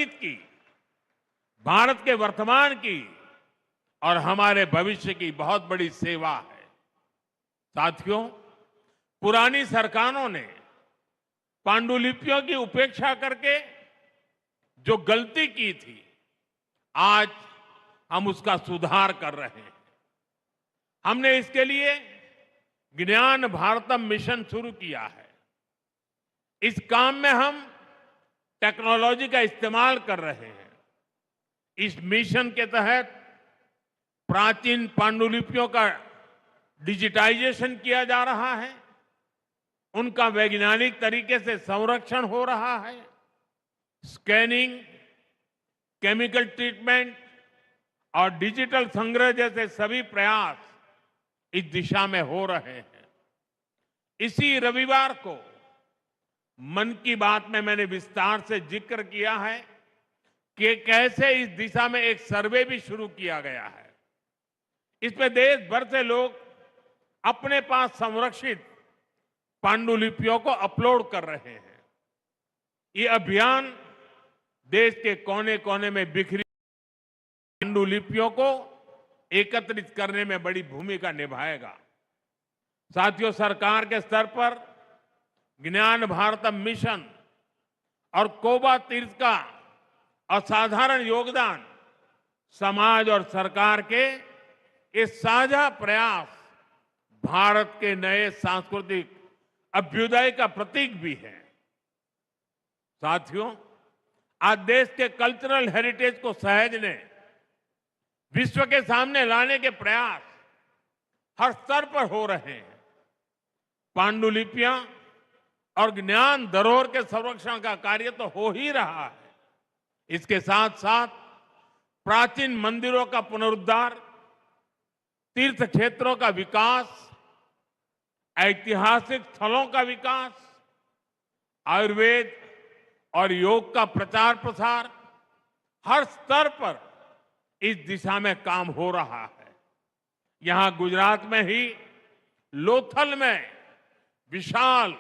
अतीत की, भारत के वर्तमान की और हमारे भविष्य की बहुत बड़ी सेवा है। साथियों, पुरानी सरकारों ने पांडुलिपियों की उपेक्षा करके जो गलती की थी, आज हम उसका सुधार कर रहे हैं। हमने इसके लिए ज्ञान भारतम मिशन शुरू किया है। इस काम में हम टेक्नोलॉजी का इस्तेमाल कर रहे हैं। इस मिशन के तहत प्राचीन पांडुलिपियों का डिजिटाइजेशन किया जा रहा है, उनका वैज्ञानिक तरीके से संरक्षण हो रहा है। स्कैनिंग, केमिकल ट्रीटमेंट और डिजिटल संग्रह जैसे सभी प्रयास इस दिशा में हो रहे हैं। इसी रविवार को मन की बात में मैंने विस्तार से जिक्र किया है कि कैसे इस दिशा में एक सर्वे भी शुरू किया गया है। इसमें देश भर से लोग अपने पास संरक्षित पांडुलिपियों को अपलोड कर रहे हैं। ये अभियान देश के कोने कोने में बिखरी पांडुलिपियों को एकत्रित करने में बड़ी भूमिका निभाएगा। साथियों, सरकार के स्तर पर ज्ञान भारतम मिशन और कोबा तीर्थ का असाधारण योगदान, समाज और सरकार के ये साझा प्रयास भारत के नए सांस्कृतिक अभ्युदय का प्रतीक भी है। साथियों, आज देश के कल्चरल हेरिटेज को सहेजने, विश्व के सामने लाने के प्रयास हर स्तर पर हो रहे हैं। पांडुलिपियां और ज्ञान धरोहर के संरक्षण का कार्य तो हो ही रहा है। इसके साथ साथ प्राचीन मंदिरों का पुनरुद्धार, तीर्थ क्षेत्रों का विकास, ऐतिहासिक स्थलों का विकास, आयुर्वेद और योग का प्रचार प्रसार, हर स्तर पर इस दिशा में काम हो रहा है। यहां गुजरात में ही लोथल में विशाल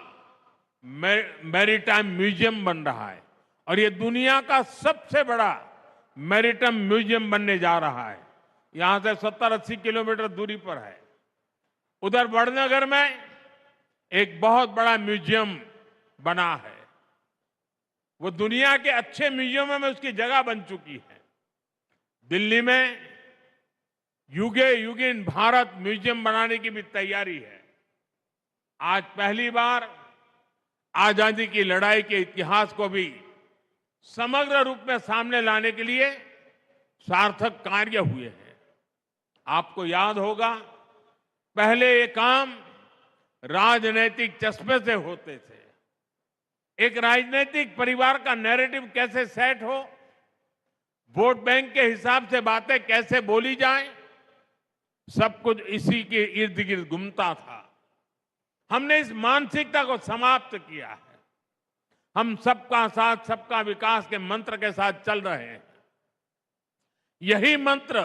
मैरीटाइम म्यूजियम बन रहा है और ये दुनिया का सबसे बड़ा मैरीटाइम म्यूजियम बनने जा रहा है। यहां से 70-80 किलोमीटर दूरी पर है। उधर वडनगर में एक बहुत बड़ा म्यूजियम बना है। वो दुनिया के अच्छे म्यूजियमों में उसकी जगह बन चुकी है। दिल्ली में युगे युगिन भारत म्यूजियम बनाने की भी तैयारी है। आज पहली बार आजादी की लड़ाई के इतिहास को भी समग्र रूप में सामने लाने के लिए सार्थक कार्य हुए हैं। आपको याद होगा, पहले ये काम राजनीतिक चश्मे से होते थे। एक राजनीतिक परिवार का नैरेटिव कैसे सेट हो, वोट बैंक के हिसाब से बातें कैसे बोली जाए, सब कुछ इसी के इर्द गिर्द घूमता था। हमने इस मानसिकता को समाप्त किया है। हम सबका साथ सबका विकास के मंत्र के साथ चल रहे हैं। यही मंत्र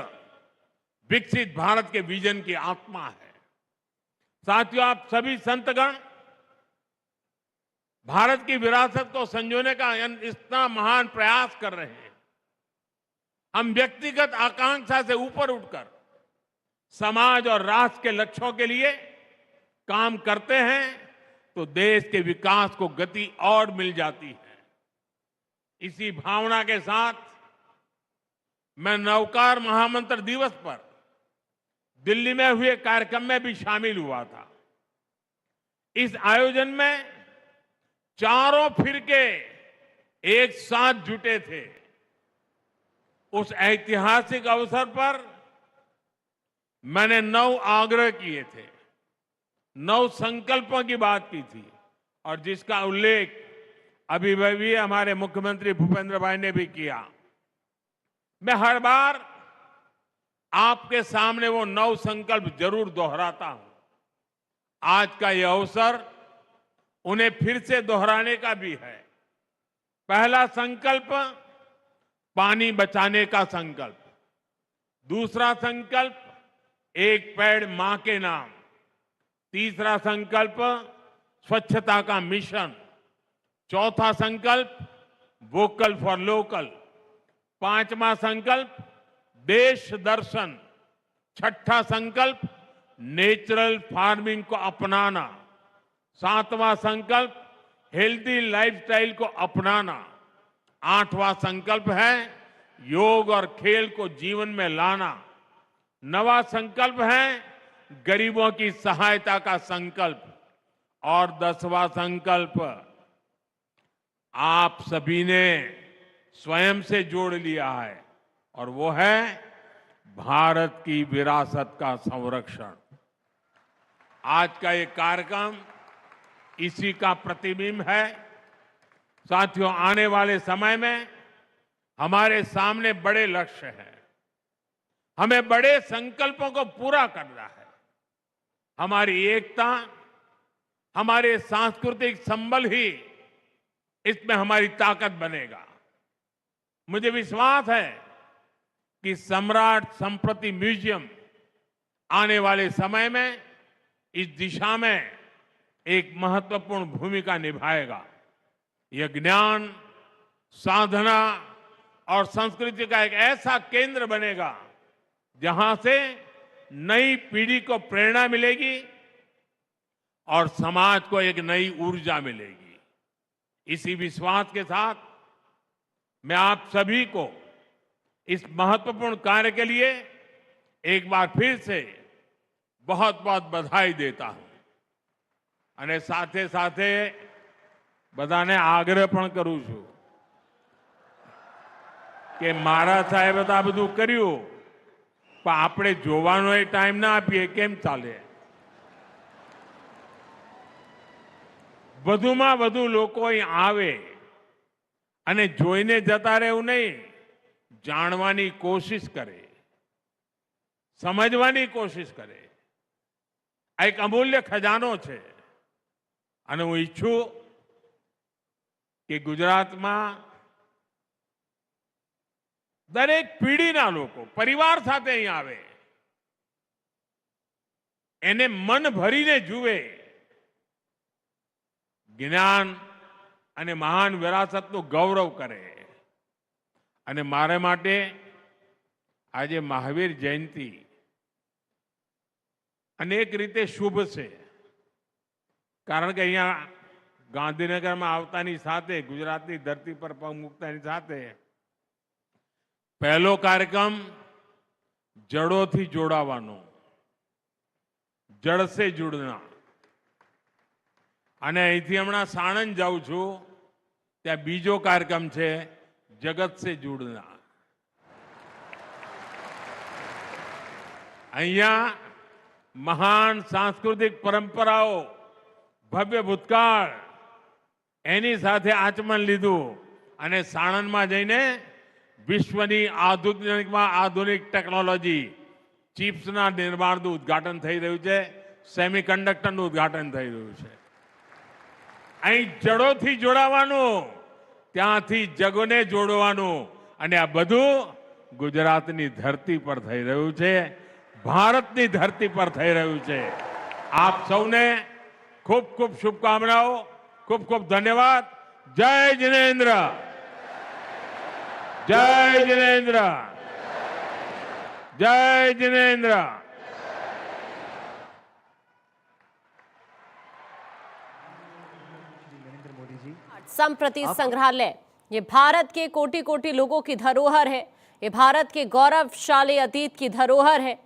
विकसित भारत के विजन की आत्मा है। साथियों, आप सभी संतगण भारत की विरासत को संजोने का इतना महान प्रयास कर रहे हैं। हम व्यक्तिगत आकांक्षा से ऊपर उठकर समाज और राष्ट्र के लक्ष्यों के लिए काम करते हैं तो देश के विकास को गति और मिल जाती है। इसी भावना के साथ मैं नवकार महामंत्र दिवस पर दिल्ली में हुए कार्यक्रम में भी शामिल हुआ था। इस आयोजन में चारों फिरके एक साथ जुटे थे। उस ऐतिहासिक अवसर पर मैंने 9 आग्रह किए थे, 9 संकल्पों की बात की थी और जिसका उल्लेख अभी हमारे मुख्यमंत्री भूपेंद्र भाई ने भी किया। मैं हर बार आपके सामने वो 9 संकल्प जरूर दोहराता हूं। आज का यह अवसर उन्हें फिर से दोहराने का भी है। पहला संकल्प, पानी बचाने का संकल्प। दूसरा संकल्प, एक पेड़ मां के नाम। तीसरा संकल्प, स्वच्छता का मिशन। चौथा संकल्प, वोकल फॉर लोकल। पांचवा संकल्प देश दर्शन, छठा संकल्प नेचुरल फार्मिंग को अपनाना, सातवां संकल्प हेल्दी लाइफस्टाइल को अपनाना, आठवां संकल्प है योग और खेल को जीवन में लाना, नवा संकल्प है गरीबों की सहायता का संकल्प और 10वां संकल्प आप सभी ने स्वयं से जोड़ लिया है और वो है भारत की विरासत का संरक्षण। आज का ये कार्यक्रम इसी का प्रतिबिंब है। साथियों, आने वाले समय में हमारे सामने बड़े लक्ष्य हैं। हमें बड़े संकल्पों को पूरा करना है। हमारी एकता, हमारे सांस्कृतिक संबल ही इसमें हमारी ताकत बनेगा। मुझे विश्वास है कि सम्राट संस्कृति म्यूजियम आने वाले समय में इस दिशा में एक महत्वपूर्ण भूमिका निभाएगा। यह ज्ञान, साधना और संस्कृति का एक ऐसा केंद्र बनेगा जहां से नई पीढ़ी को प्रेरणा मिलेगी और समाज को एक नई ऊर्जा मिलेगी। इसी विश्वास के साथ मैं आप सभी को इस महत्वपूर्ण कार्य के लिए एक बार फिर से बहुत बहुत बधाई देता हूं અને સાથે સાથે બધાને આગ્રહ પણ કરું છું કે મારા સાહેબે તો આ બધું કર્યું પણ આપણે જોવાનો એ ટાઈમ ના આપીએ કેમ ચાલે? વધુમાં વધુ લોકો અહીં આવે અને જોઈને જતા રહેવું નહીં, જાણવાની કોશિશ કરે, સમજવાની કોશિશ કરે। આ એક અમૂલ્ય ખજાનો છે અને હું ઈચ્છું કે ગુજરાતમાં દરેક પેઢીના લોકો પરિવાર સાથે અહીં આવે, એને મન ભરીને જુએ, જ્ઞાન અને મહાન વિરાસતનું ગૌરવ કરે। અને મારે માટે આજે મહાવીર જયંતિ અનેક રીતે શુભ છે, કારણ કે અહીંયા ગાંધીનગરમાં આવતાની સાથે ગુજરાતની ધરતી પર પગ મૂકતાની સાથે પહેલો કાર્યક્રમ જડોથી જોડાવાનો, જડ સે जुड़ना। અને અહીંથી હમણાં સાણંદ જાઉં છું, ત્યાં બીજો કાર્યક્રમ છે જગત સે जुड़ना। અહીંયા મહાન સાંસ્કૃતિક પરંપરાઓ, ભવ્ય ભૂતકાળ એની સાથે આચમન લીધું અને સાણંદમાં જઈને વિશ્વની આધુનિકમાં આધુનિક ટેકનોલોજી ચિપ્સના નિર્માણનું ઉદ્ઘાટન થઈ રહ્યું છે, સેમિકન્ડક્ટરનું ઉદ્ઘાટન થઈ રહ્યું છે। અહીં જડોથી જોડાવાનું, ત્યાંથી જગને જોડવાનું અને આ બધું ગુજરાતની ધરતી પર થઈ રહ્યું છે, ભારતની ધરતી પર થઈ રહ્યું છે। આપ સૌને खूब खूब शुभकामनाओं, खूब खूब धन्यवाद। जय जिनेंद्र, जय जिनेंद्र, जय जिनेंद्र। संप्रति संग्रहालय ये भारत के कोटि कोटि लोगों की धरोहर है। ये भारत के गौरवशाली अतीत की धरोहर है।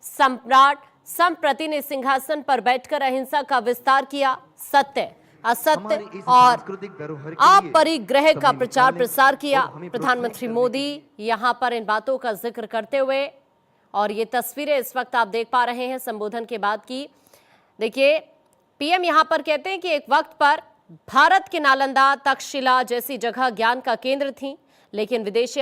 सम्राट संप्रति ने सिंहासन पर बैठकर अहिंसा का विस्तार किया, सत्य, असत्य और अपरिग्रह का प्रचार प्रसार किया। प्रधानमंत्री मोदी यहां पर इन बातों का जिक्र करते हुए, और ये तस्वीरें इस वक्त आप देख पा रहे हैं संबोधन के बाद की। देखिए, पीएम यहां पर कहते हैं कि एक वक्त पर भारत के नालंदा, तक्षशिला जैसी जगह ज्ञान का केंद्र थी, लेकिन विदेशी